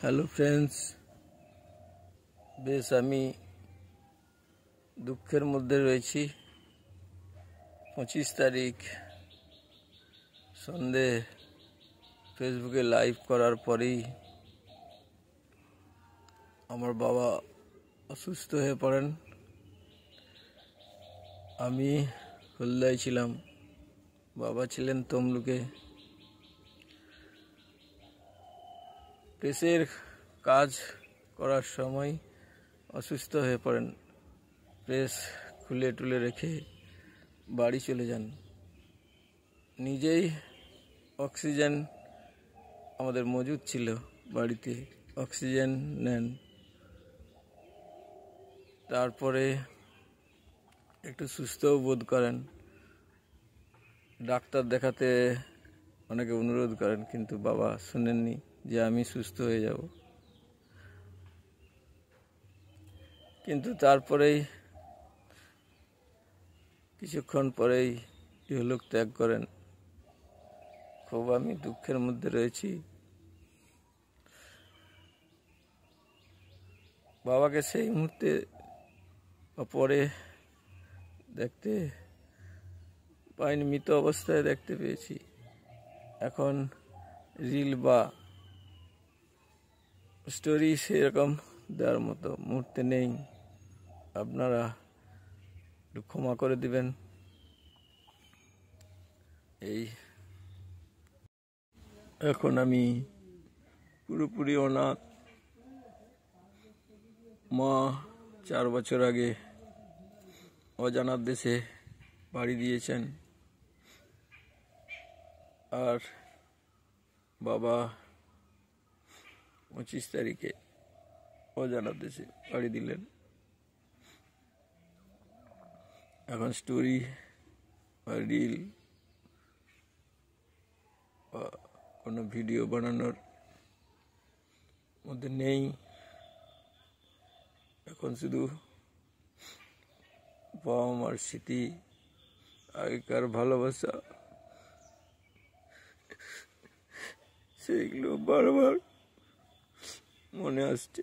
Hello friends, বেশ আমি দুঃখের মধ্যে রয়েছি। 25 তারিখ সন্ধে ফেসবুকে লাইভ করার পরেই আমার বাবা অসুস্থ হয়ে পড়েন। আমি হলদায় ছিলাম, বাবা ছিলেন তমলুকে। প্রেসের কাজ করার সময় অসুস্থ হয়ে পড়েন। প্রেস খুলে টুলে রেখে বাড়ি চলে যান। নিজেই অক্সিজেন আমাদের মজুদ ছিল বাড়িতে, অক্সিজেন নেন। তারপরে একটু সুস্থও বোধ করেন। ডাক্তার দেখাতে অনেকে অনুরোধ করেন, কিন্তু বাবা শুনেননি যে আমি সুস্থ হয়ে যাব। কিন্তু তারপরেই কিছুক্ষণ পরেই ইহলোক ত্যাগ করেন। খুব আমি দুঃখের মধ্যে রয়েছি। বাবাকে সেই মুহূর্তে পরে দেখতে পাইনি, মৃত অবস্থায় দেখতে পেয়েছি। এখন রিল বা স্টোরি সেরকম দেওয়ার মতো মুহূর্তে নেই। আপনারা একটু ক্ষমা করে দিবেন। এই এখন আমি পুরোপুরি অনাথ। মা 4 বছর আগে অজানার দেশে বাড়ি দিয়েছেন, আর বাবা 25 তারিখে অজানার দেশে বাড়ি দিলেন। এখন স্টোরি বা রিল বা কোনো ভিডিও বানানোর মধ্যে নেই। এখন শুধু বাবা মার স্মৃতি, আগেকার ভালোবাসা, সেইগুলো বারবার মনে আসছে।